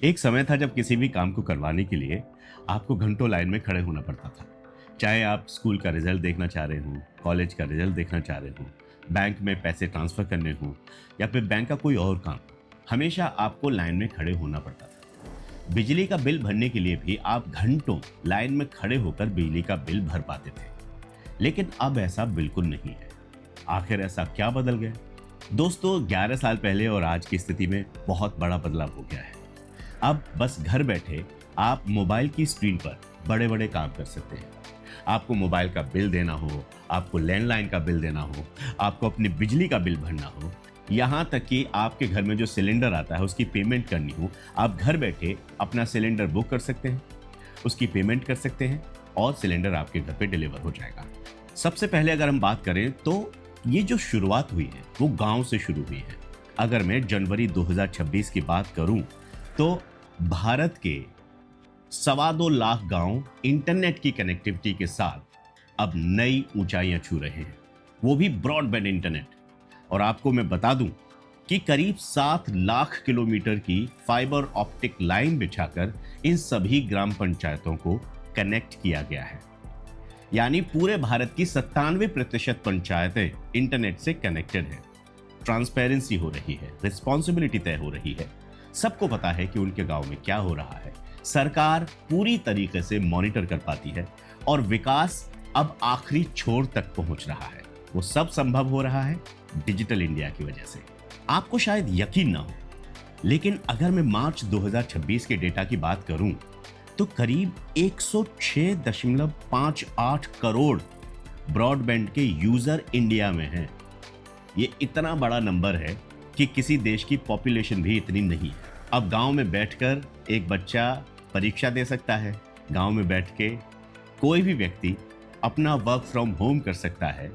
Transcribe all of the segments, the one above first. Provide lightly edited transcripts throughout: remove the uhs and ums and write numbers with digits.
एक समय था जब किसी भी काम को करवाने के लिए आपको घंटों लाइन में खड़े होना पड़ता था। चाहे आप स्कूल का रिजल्ट देखना चाह रहे हो, कॉलेज का रिजल्ट देखना चाह रहे हो, बैंक में पैसे ट्रांसफर करने हो या फिर बैंक का कोई और काम, हमेशा आपको लाइन में खड़े होना पड़ता था। बिजली का बिल भरने के लिए भी आप घंटों लाइन में खड़े होकर बिजली का बिल भर पाते थे। लेकिन अब ऐसा बिल्कुल नहीं है। आखिर ऐसा क्या बदल गया? दोस्तों, 11 साल पहले और आज की स्थिति में बहुत बड़ा बदलाव हो गया है। अब बस घर बैठे आप मोबाइल की स्क्रीन पर बड़े बड़े काम कर सकते हैं। आपको मोबाइल का बिल देना हो, आपको लैंडलाइन का बिल देना हो, आपको अपनी बिजली का बिल भरना हो, यहाँ तक कि आपके घर में जो सिलेंडर आता है उसकी पेमेंट करनी हो, आप घर बैठे अपना सिलेंडर बुक कर सकते हैं, उसकी पेमेंट कर सकते हैं और सिलेंडर आपके घर पे डिलीवर हो जाएगा। सबसे पहले अगर हम बात करें तो ये जो शुरुआत हुई है वो गांव से शुरू हुई है। अगर मैं जनवरी 2026 की बात करूं तो भारत के 2.25 लाख गांव इंटरनेट की कनेक्टिविटी के साथ अब नई ऊंचाइयां छू रहे हैं, वो भी ब्रॉडबैंड इंटरनेट। और आपको मैं बता दूं कि करीब 7 लाख किलोमीटर की फाइबर ऑप्टिक लाइन बिछाकर इन सभी ग्राम पंचायतों को कनेक्ट किया गया है। यानी पूरे भारत की 97% पंचायतें इंटरनेट से कनेक्टेड है। ट्रांसपेरेंसी हो रही है, रिस्पॉन्सिबिलिटी तय हो रही है, सबको पता है कि उनके गांव में क्या हो रहा है। सरकार पूरी तरीके से मॉनिटर कर पाती है और विकास अब आखिरी छोर तक पहुंच रहा है। वो सब संभव हो रहा है डिजिटल इंडिया की वजह से। आपको शायद यकीन ना हो, लेकिन अगर मैं मार्च 2026 के डेटा की बात करूं तो करीब 106.58 करोड़ ब्रॉडबैंड के यूजर इंडिया में हैं। ये इतना बड़ा नंबर है कि किसी देश की पॉपुलेशन भी इतनी नहीं है। अब गांव में बैठकर एक बच्चा परीक्षा दे सकता है, गांव में बैठ के कोई भी व्यक्ति अपना वर्क फ्रॉम होम कर सकता है,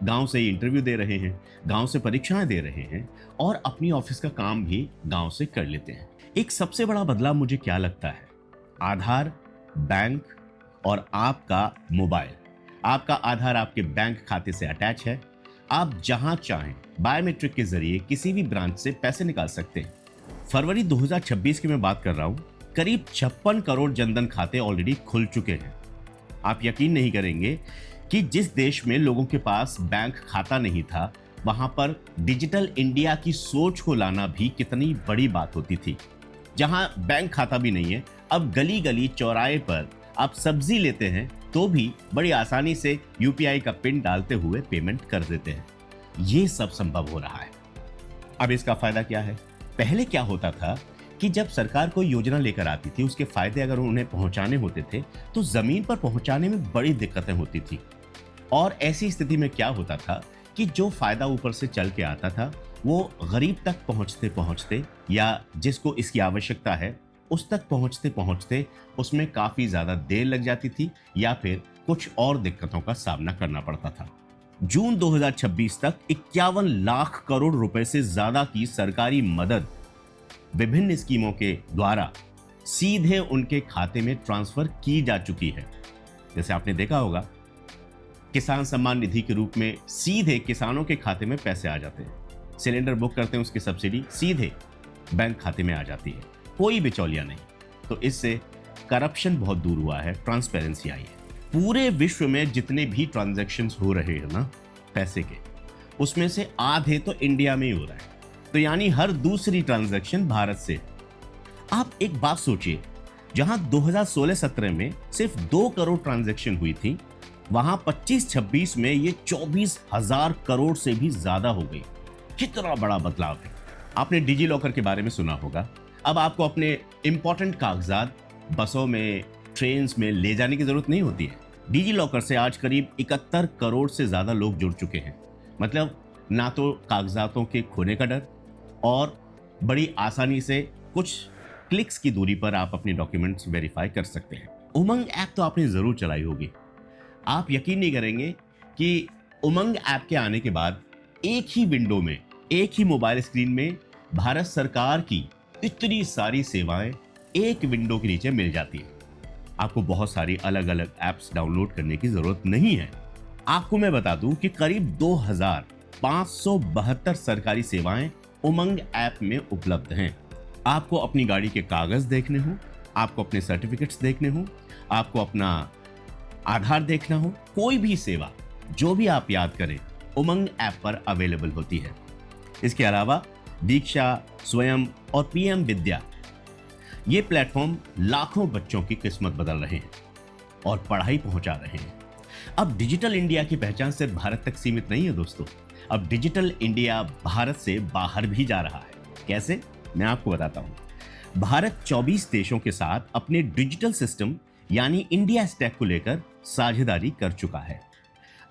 गांव से इंटरव्यू दे रहे हैं, गांव से परीक्षाएं दे रहे हैं और अपनी ऑफिस का काम भी गांव से कर लेते हैं। एक सबसे बड़ा बदलाव मुझे क्या लगता है, आधार, बैंक और आपका मोबाइल। आपका आधार आपके बैंक खाते से अटैच है। आप जहां चाहें बायोमेट्रिक के जरिए किसी भी ब्रांच से पैसे निकाल सकते हैं। फरवरी 2026 की मैं बात कर रहा हूं, करीब 56 करोड़ जनधन खाते ऑलरेडी खुल चुके हैं। आप यकीन नहीं करेंगे कि जिस देश में लोगों के पास बैंक खाता नहीं था, वहां पर डिजिटल इंडिया की सोच को लाना भी कितनी बड़ी बात होती थी। जहां बैंक खाता भी नहीं है, अब गली गली चौराहे पर आप सब्जी लेते हैं तो भी बड़ी आसानी से यूपीआई का पिन डालते हुए पेमेंट कर देते हैं। ये सब संभव हो रहा है। अब इसका फायदा क्या है? पहले क्या होता था कि जब सरकार कोई योजना लेकर आती थी, उसके फायदे अगर उन्हें पहुंचाने होते थे तो जमीन पर पहुंचाने में बड़ी दिक्कतें होती थी। और ऐसी स्थिति में क्या होता था कि जो फायदा ऊपर से चल के आता था वो गरीब तक पहुंचते पहुंचते या जिसको इसकी आवश्यकता है उस तक पहुंचते पहुंचते उसमें काफी ज्यादा देर लग जाती थी या फिर कुछ और दिक्कतों का सामना करना पड़ता था। जून 2026 तक 51 लाख करोड़ रुपए से ज्यादा की सरकारी मदद विभिन्न स्कीमों के द्वारा सीधे उनके खाते में ट्रांसफर की जा चुकी है। जैसे आपने देखा होगा, किसान सम्मान निधि के रूप में सीधे किसानों के खाते में पैसे आ जाते हैं। सिलेंडर बुक करते हैं, उसकी सब्सिडी सीधे बैंक खाते में आ जाती है, कोई बिचौलिया नहीं। तो इससे करप्शन बहुत दूर हुआ है, ट्रांसपेरेंसी आई है। पूरे विश्व में जितने भी ट्रांजैक्शंस हो रहे हैं ना पैसे के, उसमें से आधे तो इंडिया में ही हो रहा है। तो यानी हर दूसरी ट्रांजैक्शन भारत से। आप एक बात सोचिए, जहां 2016-17 में सिर्फ 2 करोड़ ट्रांजैक्शन हुई थी, वहां 25-26 में ये 24,000 करोड़ से भी ज्यादा हो गई। कितना बड़ा बदलाव है। आपने डिजी लॉकर के बारे में सुना होगा। अब आपको अपने इंपॉर्टेंट कागजात बसों में, ट्रेन में ले जाने की जरूरत नहीं होती है। डिजी लॉकर से आज करीब 71 करोड़ से ज्यादा लोग जुड़ चुके हैं। मतलब ना तो कागजातों के खोने का डर और बड़ी आसानी से कुछ क्लिक्स की दूरी पर आप अपने डॉक्यूमेंट्स वेरीफाई कर सकते हैं। उमंग ऐप तो आपने जरूर चलाई होगी। आप यकीन नहीं करेंगे कि उमंग ऐप के आने के बाद एक ही विंडो में, एक ही मोबाइल स्क्रीन में भारत सरकार की इतनी सारी सेवाएं एक विंडो के नीचे मिल जाती है। आपको बहुत सारी अलग अलग ऐप्स डाउनलोड करने की जरूरत नहीं है। आपको मैं बता दूं कि करीब 2572 सरकारी सेवाएं उमंग ऐप में उपलब्ध हैं। आपको अपनी गाड़ी के कागज देखने हो, आपको अपने सर्टिफिकेट्स देखने हो, आपको अपना आधार देखना हो, कोई भी सेवा जो भी आप याद करें उमंग ऐप पर अवेलेबल होती है। इसके अलावा दीक्षा, स्वयं और पीएम विद्या, ये प्लेटफॉर्म लाखों बच्चों की किस्मत बदल रहे हैं और पढ़ाई पहुंचा रहे हैं। अब डिजिटल इंडिया की पहचान सिर्फ भारत तक सीमित नहीं है दोस्तों, अब डिजिटल इंडिया भारत से बाहर भी जा रहा है। कैसे, मैं आपको बताता हूं। भारत 24 देशों के साथ अपने डिजिटल सिस्टम यानी इंडिया स्टैक को लेकर साझेदारी कर चुका है।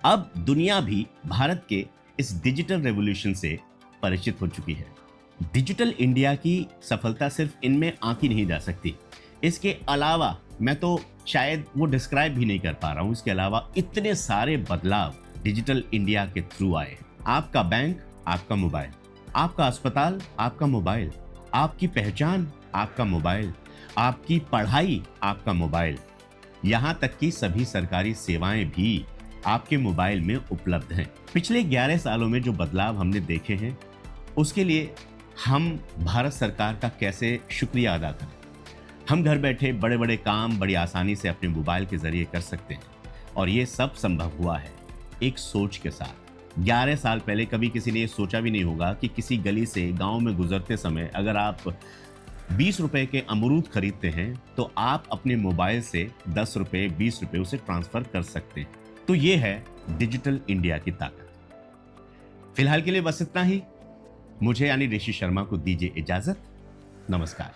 अब दुनिया भी भारत के इस डिजिटल रेवोल्यूशन से परिचित हो चुकी है। डिजिटल इंडिया की सफलता सिर्फ इनमें आंकी नहीं जा सकती, इसके अलावा मैं तो शायद वो डिस्क्राइब भी नहीं कर पा रहा हूं। इसके अलावा इतने सारे बदलाव डिजिटल इंडिया के थ्रू आए। आपका बैंक आपका मोबाइल, आपका अस्पताल आपका मोबाइल, आपकी पहचान आपका मोबाइल, आपकी पढ़ाई आपका मोबाइल, यहां तक कि सभी सरकारी सेवाएं भी आपके मोबाइल में उपलब्ध हैं। पिछले 11 सालों में जो बदलाव हमने देखे हैं उसके लिए हम भारत सरकार का कैसे शुक्रिया अदा करें। हम घर बैठे बड़े बड़े काम बड़ी आसानी से अपने मोबाइल के जरिए कर सकते हैं और ये सब संभव हुआ है एक सोच के साथ। 11 साल पहले कभी किसी ने ये सोचा भी नहीं होगा कि किसी गली से गांव में गुजरते समय अगर आप 20 रुपए के अमरूद खरीदते हैं तो आप अपने मोबाइल से 10 रुपए 20 रुपए उसे ट्रांसफर कर सकते हैं। तो ये है डिजिटल इंडिया की ताकत। फिलहाल के लिए बस इतना ही। मुझे यानी ऋषि शर्मा को दीजिए इजाजत। नमस्कार।